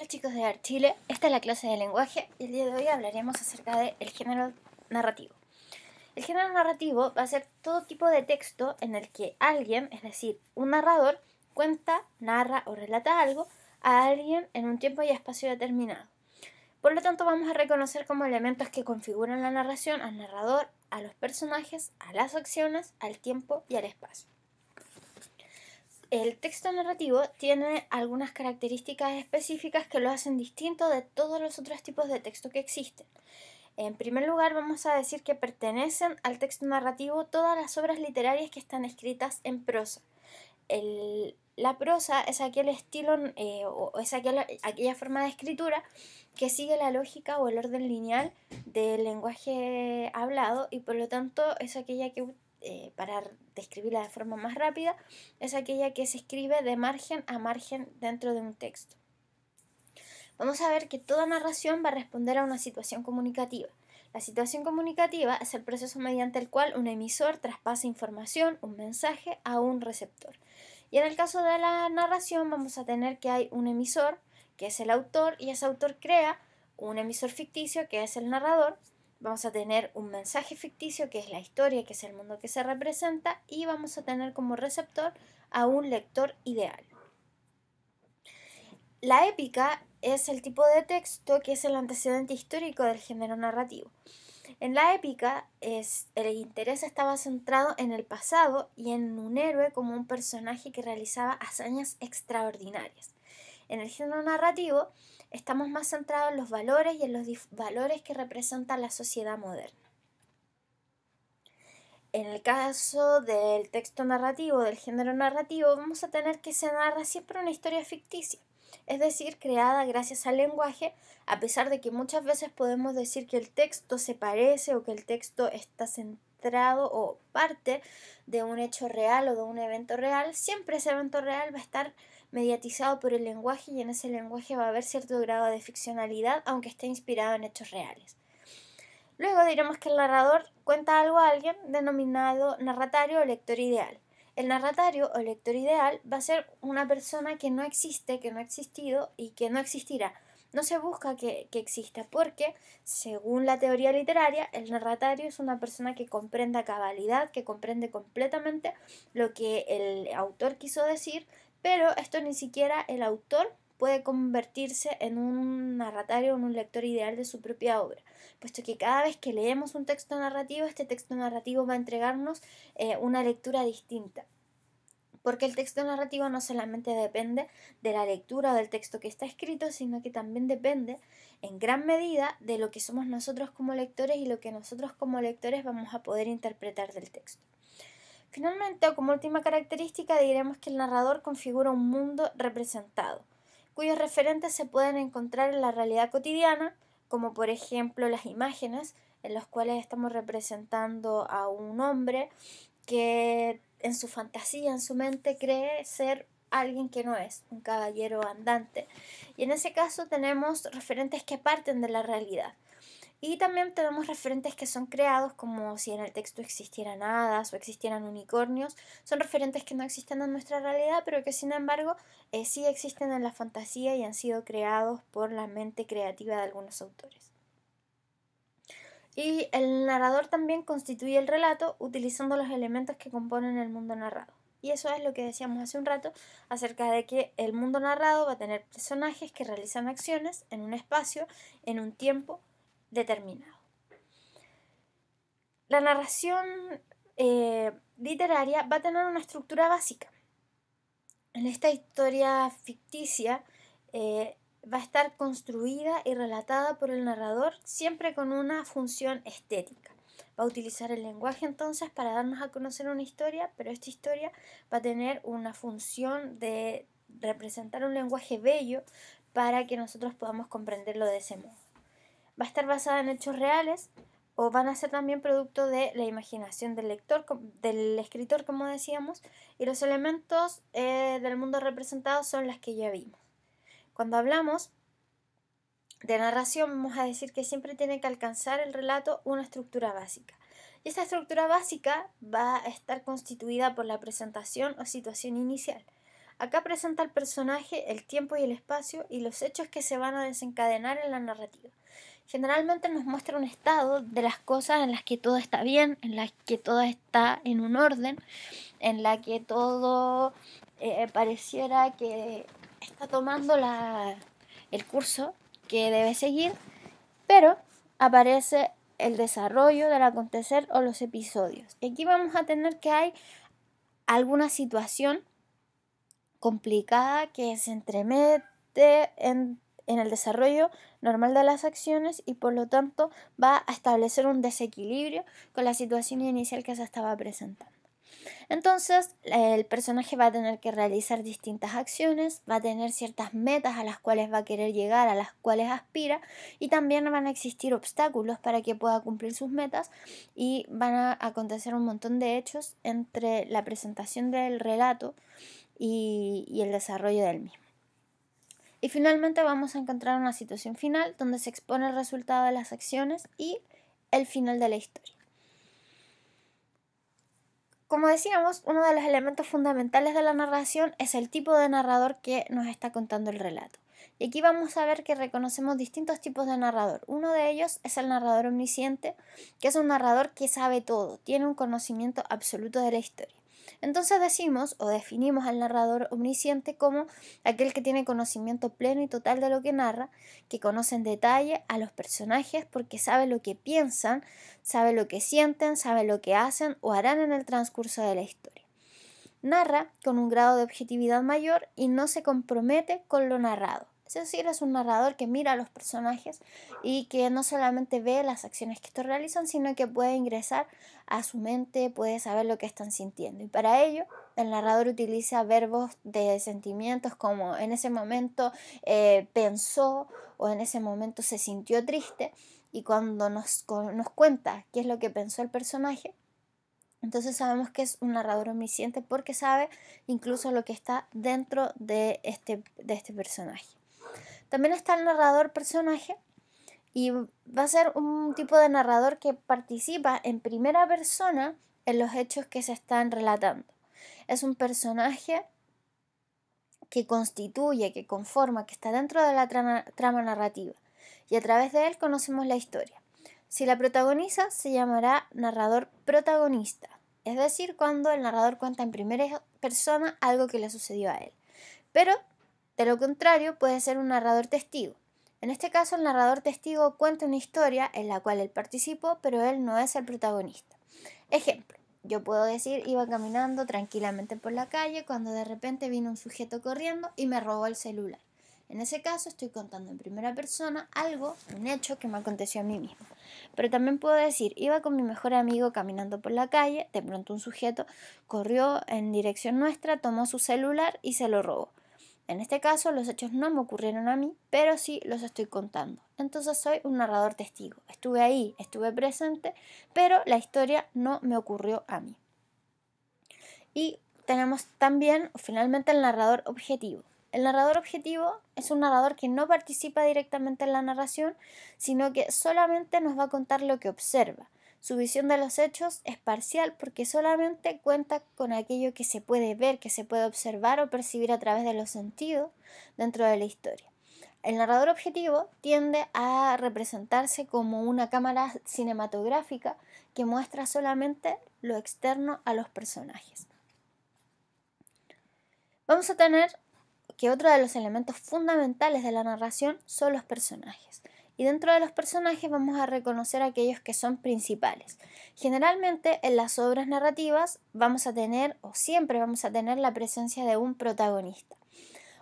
Hola chicos de Archile, esta es la clase de lenguaje y el día de hoy hablaremos acerca del género narrativo. El género narrativo va a ser todo tipo de texto en el que alguien, es decir, un narrador, cuenta, narra o relata algo a alguien en un tiempo y espacio determinado. Por lo tanto, vamos a reconocer como elementos que configuran la narración al narrador, a los personajes, a las acciones, al tiempo y al espacio. El texto narrativo tiene algunas características específicas que lo hacen distinto de todos los otros tipos de texto que existen. En primer lugar, vamos a decir que pertenecen al texto narrativo todas las obras literarias que están escritas en prosa. La prosa es aquel estilo o es aquella forma de escritura que sigue la lógica o el orden lineal del lenguaje hablado y por lo tanto es aquella que para describirla de forma más rápida, es aquella que se escribe de margen a margen dentro de un texto. Vamos a ver que toda narración va a responder a una situación comunicativa. La situación comunicativa es el proceso mediante el cual un emisor traspasa información, un mensaje, a un receptor. Y en el caso de la narración vamos a tener que hay un emisor, que es el autor, y ese autor crea un emisor ficticio, que es el narrador. Vamos a tener un mensaje ficticio, que es la historia, que es el mundo que se representa, y vamos a tener como receptor a un lector ideal. La épica es el tipo de texto que es el antecedente histórico del género narrativo. En la épica, el interés estaba centrado en el pasado y en un héroe como un personaje que realizaba hazañas extraordinarias. En el género narrativo, estamos más centrados en los valores y en los valores que representa la sociedad moderna. En el caso del texto narrativo, del género narrativo, vamos a tener que se narra siempre una historia ficticia, es decir, creada gracias al lenguaje, a pesar de que muchas veces podemos decir que el texto se parece o que el texto está centrado o parte de un hecho real o de un evento real, siempre ese evento real va a estar mediatizado por el lenguaje y en ese lenguaje va a haber cierto grado de ficcionalidad, aunque esté inspirado en hechos reales. Luego diremos que el narrador cuenta algo a alguien denominado narratario o lector ideal. El narratario o lector ideal va a ser una persona que no existe, que no ha existido y que no existirá. No se busca que exista porque, según la teoría literaria, el narratario es una persona que comprende a cabalidad, que comprende completamente lo que el autor quiso decir, pero esto ni siquiera el autor puede convertirse en un narratario o en un lector ideal de su propia obra, puesto que cada vez que leemos un texto narrativo, este texto narrativo va a entregarnos una lectura distinta. Porque el texto narrativo no solamente depende de la lectura del texto que está escrito, sino que también depende en gran medida de lo que somos nosotros como lectores y lo que nosotros como lectores vamos a poder interpretar del texto. Finalmente, o como última característica, diremos que el narrador configura un mundo representado, cuyos referentes se pueden encontrar en la realidad cotidiana, como por ejemplo las imágenes en las cuales estamos representando a un hombre que en su fantasía, en su mente, cree ser alguien que no es, un caballero andante. Y en ese caso tenemos referentes que parten de la realidad. Y también tenemos referentes que son creados como si en el texto existieran hadas o existieran unicornios. Son referentes que no existen en nuestra realidad, pero que sin embargo sí existen en la fantasía y han sido creados por la mente creativa de algunos autores. Y el narrador también constituye el relato utilizando los elementos que componen el mundo narrado. Y eso es lo que decíamos hace un rato acerca de que el mundo narrado va a tener personajes que realizan acciones en un espacio, en un tiempo determinado. La narración literaria va a tener una estructura básica. En esta historia ficticia va a estar construida y relatada por el narrador siempre con una función estética. Va a utilizar el lenguaje entonces para darnos a conocer una historia, pero esta historia va a tener una función de representar un lenguaje bello para que nosotros podamos comprenderlo de ese modo. Va a estar basada en hechos reales o van a ser también producto de la imaginación del lector, del escritor, como decíamos, y los elementos del mundo representado son las que ya vimos. Cuando hablamos de narración vamos a decir que siempre tiene que alcanzar el relato una estructura básica. Y esta estructura básica va a estar constituida por la presentación o situación inicial. Acá presenta el personaje el tiempo y el espacio y los hechos que se van a desencadenar en la narrativa. Generalmente nos muestra un estado de las cosas en las que todo está bien, en las que todo está en un orden, en la que todo pareciera que está tomando el curso que debe seguir, pero aparece el desarrollo del acontecer o los episodios. Y aquí vamos a tener que hay alguna situación complicada que se entremete en el desarrollo normal de las acciones y por lo tanto va a establecer un desequilibrio con la situación inicial que se estaba presentando. Entonces el personaje va a tener que realizar distintas acciones, va a tener ciertas metas a las cuales va a querer llegar, a las cuales aspira, y también van a existir obstáculos para que pueda cumplir sus metas y van a acontecer un montón de hechos entre la presentación del relato y el desarrollo del mismo. Y finalmente vamos a encontrar una situación final donde se expone el resultado de las acciones y el final de la historia. Como decíamos, uno de los elementos fundamentales de la narración es el tipo de narrador que nos está contando el relato. Y aquí vamos a ver que reconocemos distintos tipos de narrador. Uno de ellos es el narrador omnisciente, que es un narrador que sabe todo, tiene un conocimiento absoluto de la historia. Entonces decimos o definimos al narrador omnisciente como aquel que tiene conocimiento pleno y total de lo que narra, que conoce en detalle a los personajes porque sabe lo que piensan, sabe lo que sienten, sabe lo que hacen o harán en el transcurso de la historia. Narra con un grado de objetividad mayor y no se compromete con lo narrado. Es decir, es un narrador que mira a los personajes y que no solamente ve las acciones que estos realizan, sino que puede ingresar a su mente, puede saber lo que están sintiendo. Y para ello, el narrador utiliza verbos de sentimientos como en ese momento pensó o en ese momento se sintió triste. Y cuando nos cuenta qué es lo que pensó el personaje, entonces sabemos que es un narrador omnisciente porque sabe incluso lo que está dentro de este personaje. También está el narrador personaje y va a ser un tipo de narrador que participa en primera persona en los hechos que se están relatando. Es un personaje que constituye, que conforma, que está dentro de la trama narrativa y a través de él conocemos la historia. Si la protagoniza, se llamará narrador protagonista, es decir, cuando el narrador cuenta en primera persona algo que le sucedió a él. Pero, de lo contrario, puede ser un narrador testigo. En este caso, el narrador testigo cuenta una historia en la cual él participó, pero él no es el protagonista. Ejemplo, yo puedo decir, iba caminando tranquilamente por la calle cuando de repente vino un sujeto corriendo y me robó el celular. En ese caso estoy contando en primera persona algo, un hecho que me aconteció a mí mismo. Pero también puedo decir, iba con mi mejor amigo caminando por la calle, de pronto un sujeto corrió en dirección nuestra, tomó su celular y se lo robó. En este caso los hechos no me ocurrieron a mí, pero sí los estoy contando. Entonces soy un narrador testigo. Estuve ahí, estuve presente, pero la historia no me ocurrió a mí. Y tenemos también, finalmente, el narrador objetivo. El narrador objetivo es un narrador que no participa directamente en la narración, sino que solamente nos va a contar lo que observa. Su visión de los hechos es parcial porque solamente cuenta con aquello que se puede ver, que se puede observar o percibir a través de los sentidos dentro de la historia. El narrador objetivo tiende a representarse como una cámara cinematográfica que muestra solamente lo externo a los personajes. Vamos a tener que otro de los elementos fundamentales de la narración son los personajes. Y dentro de los personajes vamos a reconocer aquellos que son principales. Generalmente en las obras narrativas vamos a tener, o siempre vamos a tener, la presencia de un protagonista.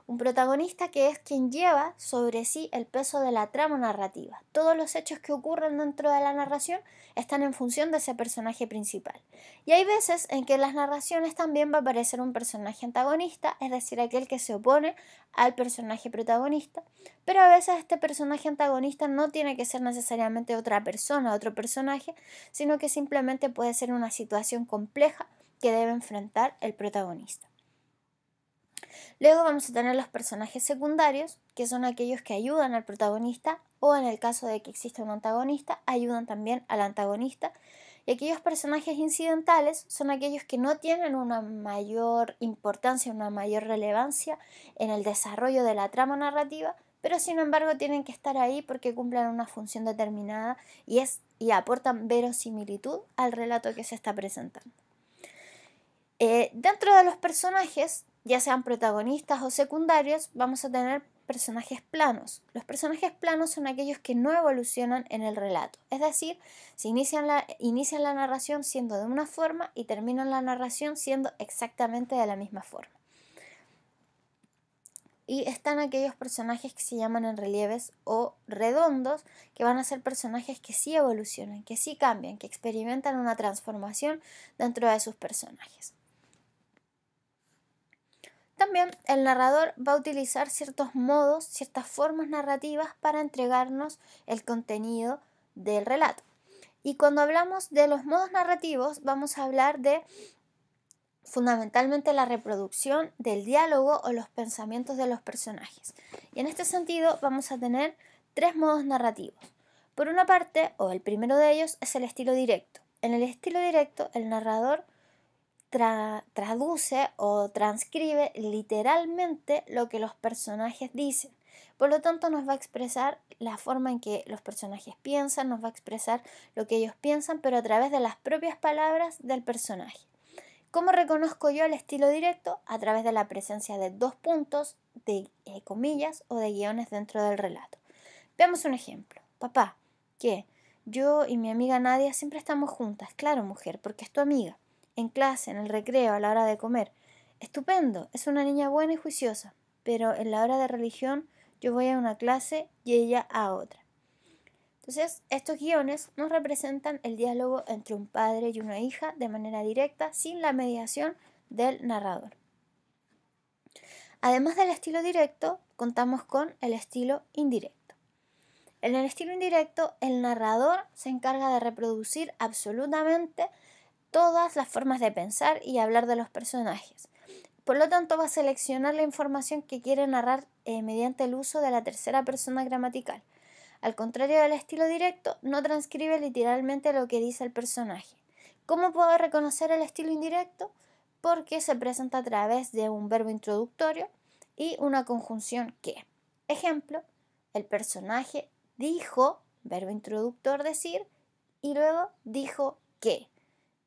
Un protagonista que es quien lleva sobre sí el peso de la trama narrativa. Todos los hechos que ocurren dentro de la narración están en función de ese personaje principal. Y hay veces en que en las narraciones también va a aparecer un personaje antagonista, es decir, aquel que se opone al personaje protagonista, pero a veces este personaje antagonista no tiene que ser necesariamente otra persona, otro personaje, sino que simplemente puede ser una situación compleja que debe enfrentar el protagonista. Luego vamos a tener los personajes secundarios, que son aquellos que ayudan al protagonista o en el caso de que exista un antagonista, ayudan también al antagonista. Y aquellos personajes incidentales son aquellos que no tienen una mayor importancia, una mayor relevancia en el desarrollo de la trama narrativa, pero sin embargo tienen que estar ahí porque cumplen una función determinada y aportan verosimilitud al relato que se está presentando. Dentro de los personajes, ya sean protagonistas o secundarios, vamos a tener personajes planos. Los personajes planos son aquellos que no evolucionan en el relato, es decir, inician la narración siendo de una forma y terminan la narración siendo exactamente de la misma forma. Y están aquellos personajes que se llaman en relieves o redondos, que van a ser personajes que sí evolucionan, que sí cambian, que experimentan una transformación dentro de sus personajes. También el narrador va a utilizar ciertos modos, ciertas formas narrativas para entregarnos el contenido del relato. Y cuando hablamos de los modos narrativos, vamos a hablar de fundamentalmente la reproducción del diálogo o los pensamientos de los personajes. Y en este sentido vamos a tener 3 modos narrativos. Por una parte, o el primero de ellos, es el estilo directo. En el estilo directo, el narrador traduce o transcribe literalmente lo que los personajes dicen. Por lo tanto, nos va a expresar la forma en que los personajes piensan, nos va a expresar lo que ellos piensan, pero a través de las propias palabras del personaje. ¿Cómo reconozco yo el estilo directo? A través de la presencia de 2 puntos, de comillas o de guiones dentro del relato. Veamos un ejemplo. Papá, ¿qué? Yo y mi amiga Nadia siempre estamos juntas. Claro, mujer, porque es tu amiga. En clase, en el recreo, a la hora de comer. Estupendo, es una niña buena y juiciosa, pero en la hora de religión yo voy a una clase y ella a otra. Entonces, estos guiones nos representan el diálogo entre un padre y una hija de manera directa, sin la mediación del narrador. Además del estilo directo, contamos con el estilo indirecto. En el estilo indirecto, el narrador se encarga de reproducir absolutamente todas las formas de pensar y hablar de los personajes. Por lo tanto, va a seleccionar la información que quiere narrar mediante el uso de la tercera persona gramatical. Al contrario del estilo directo, no transcribe literalmente lo que dice el personaje. ¿Cómo puedo reconocer el estilo indirecto? Porque se presenta a través de un verbo introductorio y una conjunción que. Ejemplo, el personaje dijo, verbo introductor decir, y luego dijo que.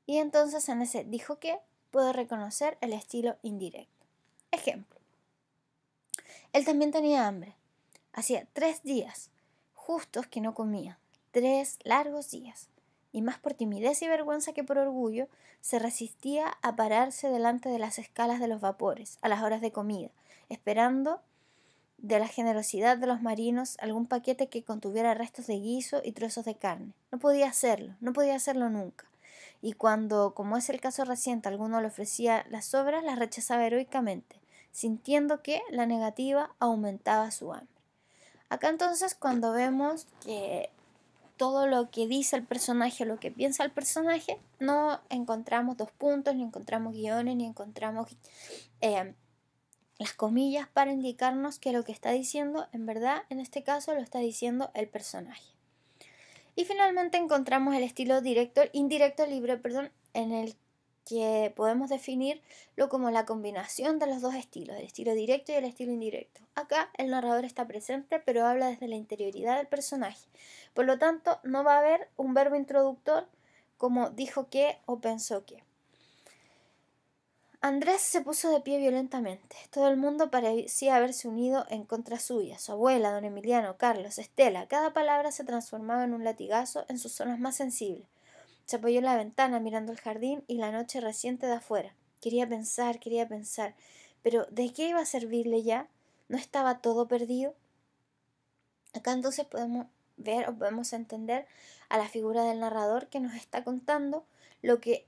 Y entonces en ese dijo que puedo reconocer el estilo indirecto. Ejemplo. Él también tenía hambre. Hacía 3 días justos que no comía. 3 largos días. Y más por timidez y vergüenza que por orgullo, se resistía a pararse delante de las escalas de los vapores a las horas de comida, esperando de la generosidad de los marinos algún paquete que contuviera restos de guiso y trozos de carne. No podía hacerlo nunca. Y cuando, como es el caso reciente, alguno le ofrecía las sobras, las rechazaba heroicamente, sintiendo que la negativa aumentaba su hambre. Acá entonces, cuando vemos que todo lo que dice el personaje, lo que piensa el personaje, no encontramos 2 puntos, ni encontramos guiones, ni encontramos las comillas para indicarnos que lo que está diciendo, en verdad, en este caso, lo está diciendo el personaje. Y finalmente encontramos el estilo indirecto libre, en el que podemos definirlo como la combinación de los 2 estilos, el estilo directo y el estilo indirecto. Acá el narrador está presente, pero habla desde la interioridad del personaje. Por lo tanto, no va a haber un verbo introductor como dijo que o pensó que. Andrés se puso de pie violentamente. Todo el mundo parecía haberse unido en contra suya. Su abuela, don Emiliano, Carlos, Estela. Cada palabra se transformaba en un latigazo en sus zonas más sensibles. Se apoyó en la ventana mirando el jardín y la noche reciente de afuera. Quería pensar. Pero ¿de qué iba a servirle ya? ¿No estaba todo perdido? Acá entonces podemos ver o podemos entender a la figura del narrador que nos está contando lo que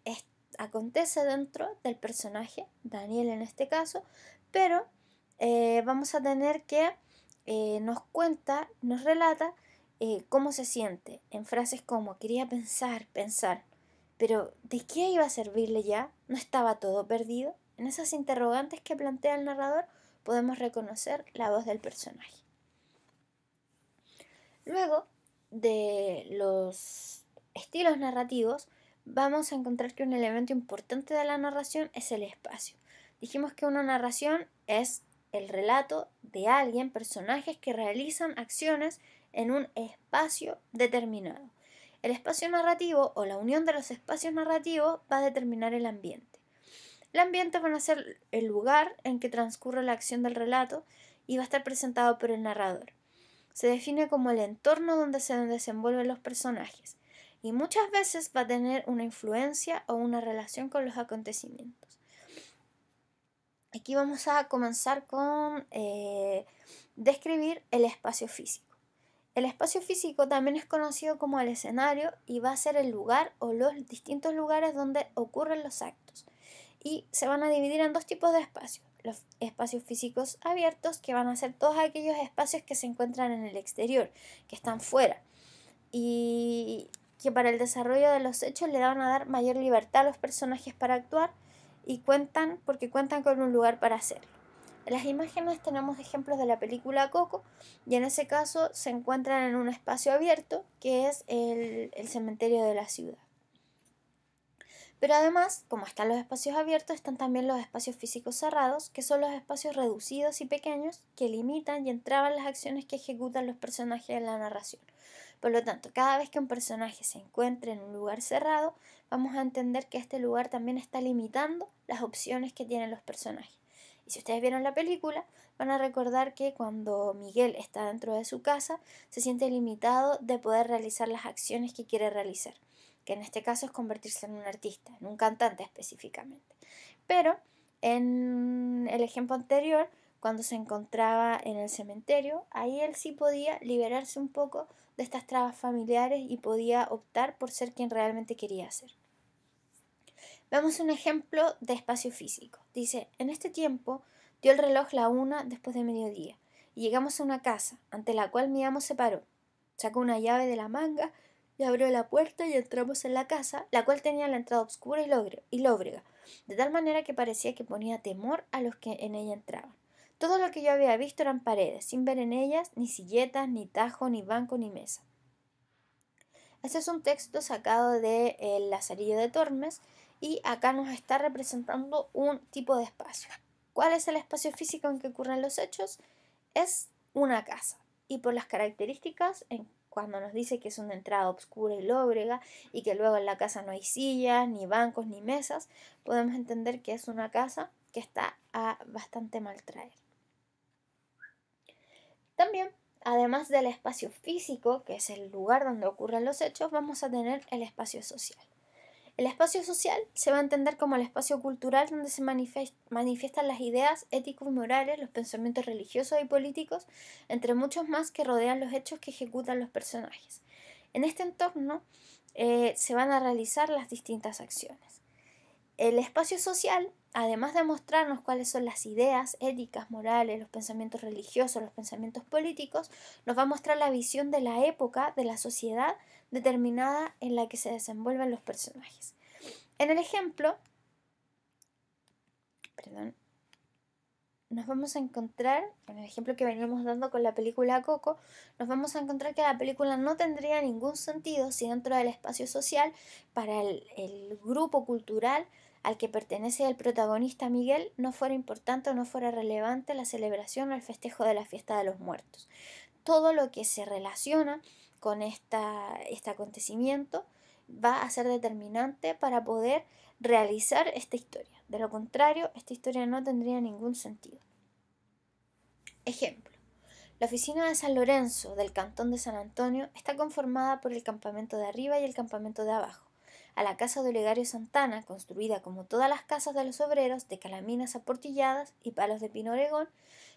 acontece dentro del personaje, Daniel en este caso, pero vamos a tener que nos relata cómo se siente en frases como quería pensar, pero ¿de qué iba a servirle ya? ¿No estaba todo perdido? En esas interrogantes que plantea el narrador podemos reconocer la voz del personaje. Luego de los estilos narrativos, vamos a encontrar que un elemento importante de la narración es el espacio. Dijimos que una narración es el relato de alguien, personajes que realizan acciones en un espacio determinado. El espacio narrativo o la unión de los espacios narrativos va a determinar el ambiente. El ambiente va a ser el lugar en que transcurre la acción del relato y va a estar presentado por el narrador. Se define como el entorno donde se desenvuelven los personajes y muchas veces va a tener una influencia o una relación con los acontecimientos. Aquí vamos a comenzar con describir el espacio físico. El espacio físico también es conocido como el escenario y va a ser el lugar o los distintos lugares donde ocurren los actos. Y se van a dividir en dos tipos de espacios. Los espacios físicos abiertos, que van a ser todos aquellos espacios que se encuentran en el exterior, que están fuera, y que para el desarrollo de los hechos le van a dar mayor libertad a los personajes para actuar y cuentan con un lugar para hacerlo. En las imágenes tenemos ejemplos de la película Coco y en ese caso se encuentran en un espacio abierto que es el cementerio de la ciudad. Pero además, como están los espacios abiertos, están también los espacios físicos cerrados, que son los espacios reducidos y pequeños que limitan y entraban las acciones que ejecutan los personajes en la narración. Por lo tanto, cada vez que un personaje se encuentre en un lugar cerrado, vamos a entender que este lugar también está limitando las opciones que tienen los personajes. Y si ustedes vieron la película, van a recordar que cuando Miguel está dentro de su casa, se siente limitado de poder realizar las acciones que quiere realizar, que en este caso es convertirse en un artista, en un cantante específicamente. Pero en el ejemplo anterior, cuando se encontraba en el cementerio, ahí él sí podía liberarse un poco de estas trabas familiares y podía optar por ser quien realmente quería ser. Veamos un ejemplo de espacio físico. Dice, en este tiempo dio el reloj la 1 después de mediodía y llegamos a una casa ante la cual mi amo se paró. Sacó una llave de la manga y abrió la puerta y entramos en la casa, la cual tenía la entrada oscura y lóbrega, de tal manera que parecía que ponía temor a los que en ella entraban. Todo lo que yo había visto eran paredes, sin ver en ellas ni silletas, ni tajo, ni banco, ni mesa. Este es un texto sacado de El Lazarillo de Tormes y acá nos está representando un tipo de espacio. ¿Cuál es el espacio físico en que ocurren los hechos? Es una casa. Y por las características, cuando nos dice que es una entrada oscura y lóbrega y que luego en la casa no hay sillas, ni bancos, ni mesas, podemos entender que es una casa que está a bastante mal traer. También, además del espacio físico, que es el lugar donde ocurren los hechos, vamos a tener el espacio social. El espacio social se va a entender como el espacio cultural donde se manifiestan las ideas éticos y morales, los pensamientos religiosos y políticos, entre muchos más que rodean los hechos que ejecutan los personajes. En este entorno se van a realizar las distintas acciones. El espacio social, además de mostrarnos cuáles son las ideas éticas, morales, los pensamientos religiosos, los pensamientos políticos, nos va a mostrar la visión de la época, de la sociedad determinada en la que se desenvuelven los personajes. En el ejemplo, nos vamos a encontrar, en el ejemplo que veníamos dando con la película Coco, nos vamos a encontrar que la película no tendría ningún sentido si dentro del espacio social, para el grupo cultural al que pertenece el protagonista Miguel, no fuera importante o no fuera relevante la celebración o el festejo de la fiesta de los muertos. Todo lo que se relaciona con este acontecimiento va a ser determinante para poder realizar esta historia. De lo contrario, esta historia no tendría ningún sentido. Ejemplo. La oficina de San Lorenzo del cantón de San Antonio está conformada por el campamento de arriba y el campamento de abajo. A la casa de Olegario Santana, construida como todas las casas de los obreros, de calaminas aportilladas y palos de pino oregón,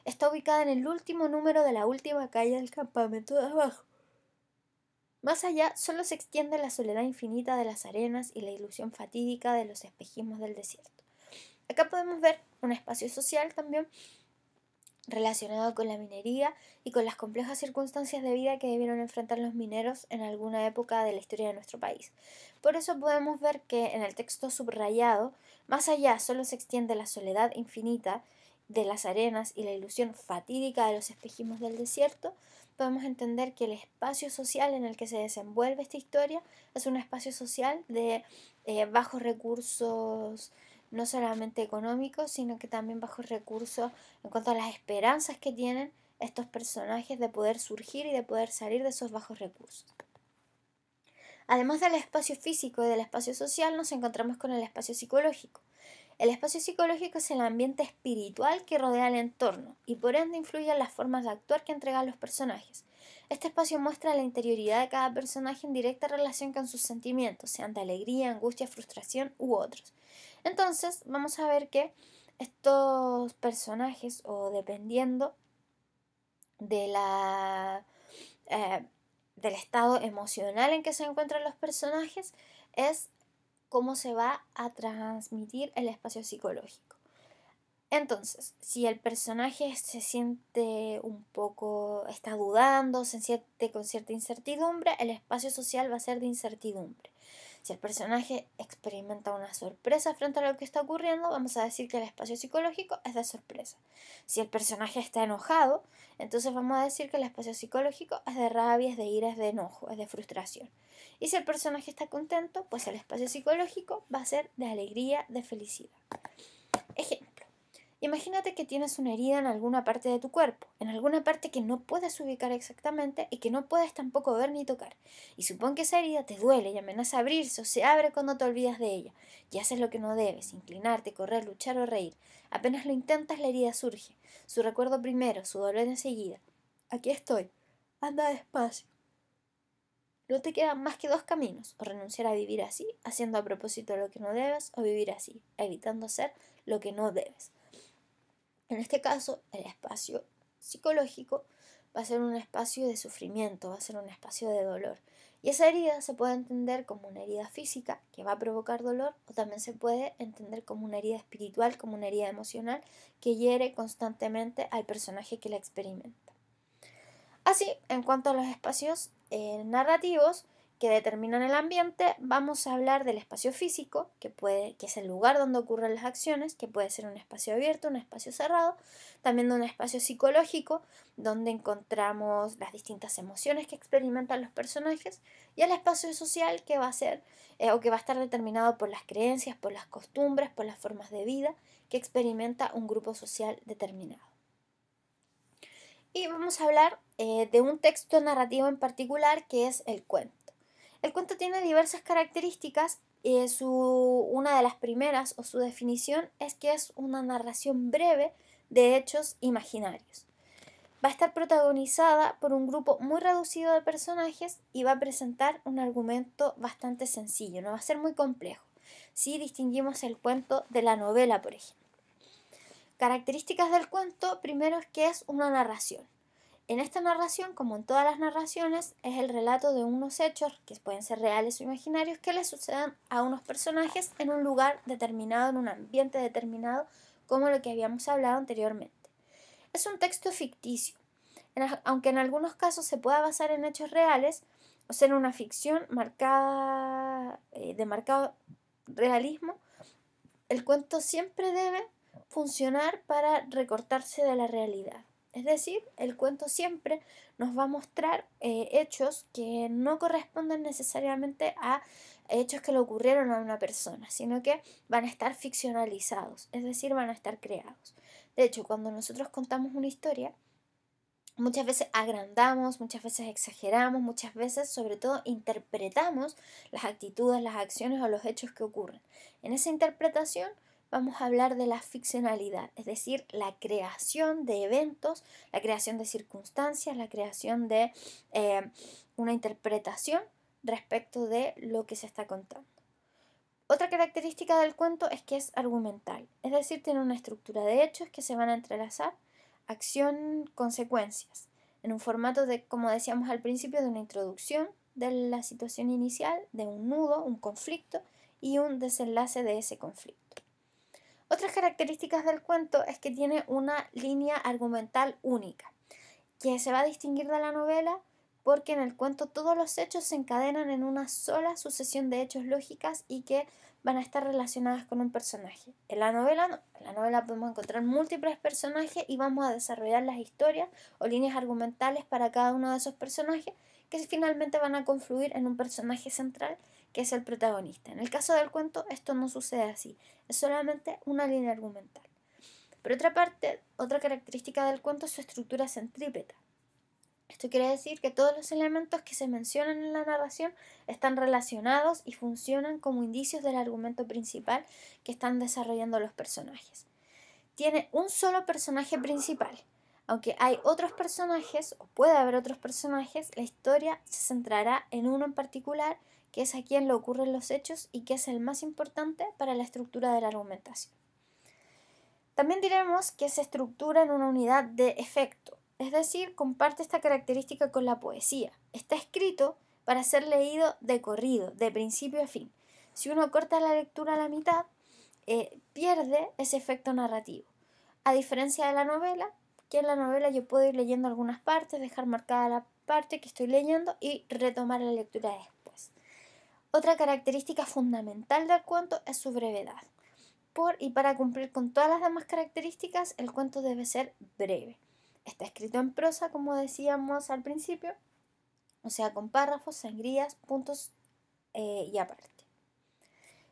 está ubicada en el último número de la última calle del campamento de abajo. Más allá solo se extiende la soledad infinita de las arenas y la ilusión fatídica de los espejismos del desierto. Acá podemos ver un espacio social también relacionado con la minería y con las complejas circunstancias de vida que debieron enfrentar los mineros en alguna época de la historia de nuestro país. Por eso podemos ver que en el texto subrayado, más allá solo se extiende la soledad infinita de las arenas y la ilusión fatídica de los espejismos del desierto, podemos entender que el espacio social en el que se desenvuelve esta historia es un espacio social de bajos recursos, no solamente económicos, sino que también bajos recursos en cuanto a las esperanzas que tienen estos personajes de poder surgir y de poder salir de esos bajos recursos. Además del espacio físico y del espacio social, nos encontramos con el espacio psicológico. El espacio psicológico es el ambiente espiritual que rodea el entorno y por ende influye en las formas de actuar que entregan los personajes. Este espacio muestra la interioridad de cada personaje en directa relación con sus sentimientos, sean de alegría, angustia, frustración u otros. Entonces, vamos a ver que estos personajes, o dependiendo de eh, del estado emocional en que se encuentran los personajes, es cómo se va a transmitir el espacio psicológico. Entonces, si el personaje se siente un poco, está dudando, se siente con cierta incertidumbre, el espacio social va a ser de incertidumbre. Si el personaje experimenta una sorpresa frente a lo que está ocurriendo, vamos a decir que el espacio psicológico es de sorpresa. Si el personaje está enojado, entonces vamos a decir que el espacio psicológico es de rabia, es de ira, es de enojo, es de frustración. Y si el personaje está contento, pues el espacio psicológico va a ser de alegría, de felicidad. Ejemplo. Imagínate que tienes una herida en alguna parte de tu cuerpo, en alguna parte que no puedes ubicar exactamente y que no puedes tampoco ver ni tocar. Y supón que esa herida te duele y amenaza abrirse o se abre cuando te olvidas de ella. Y haces lo que no debes, inclinarte, correr, luchar o reír. Apenas lo intentas, la herida surge. Su recuerdo primero, su dolor enseguida. Aquí estoy. Anda despacio. No te quedan más que dos caminos, o renunciar a vivir así, haciendo a propósito lo que no debes, o vivir así, evitando ser lo que no debes. En este caso, el espacio psicológico va a ser un espacio de sufrimiento, va a ser un espacio de dolor. Y esa herida se puede entender como una herida física que va a provocar dolor, o también se puede entender como una herida espiritual, como una herida emocional que hiere constantemente al personaje que la experimenta. Así, en cuanto a los espacios narrativos que determinan el ambiente, vamos a hablar del espacio físico, que es el lugar donde ocurren las acciones, que puede ser un espacio abierto, un espacio cerrado, también de un espacio psicológico, donde encontramos las distintas emociones que experimentan los personajes, y el espacio social, que va a ser o que va a estar determinado por las creencias, por las costumbres, por las formas de vida que experimenta un grupo social determinado. Y vamos a hablar de un texto narrativo en particular, que es el cuento. El cuento tiene diversas características. Una de las primeras, o su definición, es que es una narración breve de hechos imaginarios. Va a estar protagonizada por un grupo muy reducido de personajes y va a presentar un argumento bastante sencillo, no va a ser muy complejo. Si distinguimos el cuento de la novela, por ejemplo. Características del cuento, primero es que es una narración. En esta narración, como en todas las narraciones, es el relato de unos hechos, que pueden ser reales o imaginarios, que le suceden a unos personajes en un lugar determinado, en un ambiente determinado, como lo que habíamos hablado anteriormente. Es un texto ficticio, aunque en algunos casos se pueda basar en hechos reales, o ser una ficción de marcado realismo. El cuento siempre debe funcionar para recortarse de la realidad. Es decir, el cuento siempre nos va a mostrar hechos que no corresponden necesariamente a hechos que le ocurrieron a una persona, sino que van a estar ficcionalizados, es decir, van a estar creados. De hecho, cuando nosotros contamos una historia, muchas veces agrandamos, muchas veces exageramos, muchas veces sobre todo interpretamos las actitudes, las acciones o los hechos que ocurren. En esa interpretación vamos a hablar de la ficcionalidad, es decir, la creación de eventos, la creación de circunstancias, la creación de una interpretación respecto de lo que se está contando. Otra característica del cuento es que es argumental, es decir, tiene una estructura de hechos que se van a entrelazar, acción, consecuencias, en un formato de, como decíamos al principio, de una introducción de la situación inicial, de un nudo, un conflicto y un desenlace de ese conflicto. Otras características del cuento es que tiene una línea argumental única, que se va a distinguir de la novela porque en el cuento todos los hechos se encadenan en una sola sucesión de hechos lógicas y que van a estar relacionadas con un personaje. En la novela no, en la novela podemos encontrar múltiples personajes y vamos a desarrollar las historias o líneas argumentales para cada uno de esos personajes que finalmente van a confluir en un personaje central que es el protagonista. En el caso del cuento esto no sucede así, es solamente una línea argumental. Por otra parte, otra característica del cuento es su estructura centrípeta. Esto quiere decir que todos los elementos que se mencionan en la narración están relacionados y funcionan como indicios del argumento principal que están desarrollando los personajes. Tiene un solo personaje principal. Aunque hay otros personajes, o puede haber otros personajes, la historia se centrará en uno en particular, que es a quien le ocurren los hechos y que es el más importante para la estructura de la argumentación. También diremos que se estructura en una unidad de efecto, es decir, comparte esta característica con la poesía. Está escrito para ser leído de corrido, de principio a fin. Si uno corta la lectura a la mitad, pierde ese efecto narrativo. A diferencia de la novela, que en la novela yo puedo ir leyendo algunas partes, dejar marcada la parte que estoy leyendo y retomar la lectura después. Otra característica fundamental del cuento es su brevedad. Y para cumplir con todas las demás características, el cuento debe ser breve. Está escrito en prosa, como decíamos al principio, o sea, con párrafos, sangrías, puntos y aparte.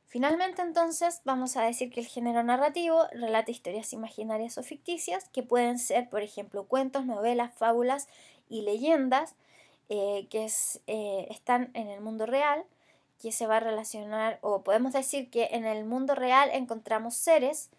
Finalmente, entonces, vamos a decir que el género narrativo relata historias imaginarias o ficticias, que pueden ser, por ejemplo, cuentos, novelas, fábulas y leyendas, están en el mundo real, que se va a relacionar, o podemos decir que en el mundo real encontramos seres,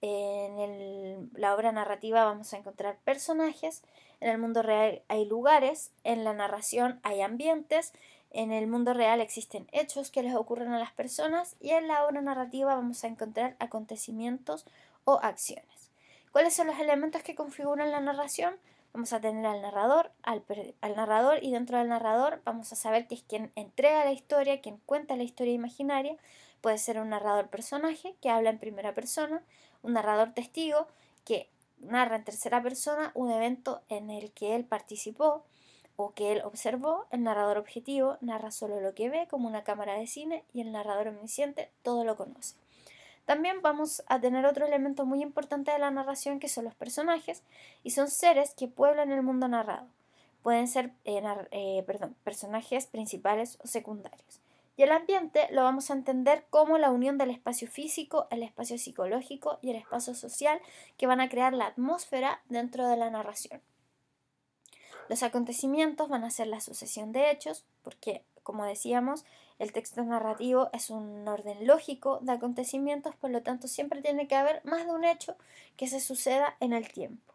la obra narrativa vamos a encontrar personajes, en el mundo real hay lugares, en la narración hay ambientes, en el mundo real existen hechos que les ocurren a las personas y en la obra narrativa vamos a encontrar acontecimientos o acciones. ¿Cuáles son los elementos que configuran la narración? Vamos a tener al narrador, al narrador, y dentro del narrador vamos a saber que es quien entrega la historia, quien cuenta la historia imaginaria. Puede ser un narrador personaje que habla en primera persona, un narrador testigo que narra en tercera persona un evento en el que él participó o que él observó. El narrador objetivo narra solo lo que ve, como una cámara de cine, y el narrador omnisciente todo lo conoce. También vamos a tener otro elemento muy importante de la narración, que son los personajes, y son seres que pueblan el mundo narrado. Pueden ser personajes principales o secundarios. Y el ambiente lo vamos a entender como la unión del espacio físico, el espacio psicológico y el espacio social, que van a crear la atmósfera dentro de la narración. Los acontecimientos van a ser la sucesión de hechos, porque, como decíamos, el texto narrativo es un orden lógico de acontecimientos, por lo tanto siempre tiene que haber más de un hecho que se suceda en el tiempo.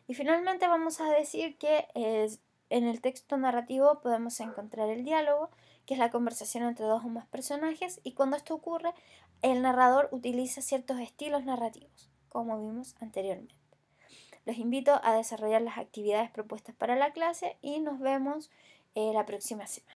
Y finalmente vamos a decir que en el texto narrativo podemos encontrar el diálogo, que es la conversación entre dos o más personajes, y cuando esto ocurre, el narrador utiliza ciertos estilos narrativos, como vimos anteriormente. Los invito a desarrollar las actividades propuestas para la clase y nos vemos la próxima semana.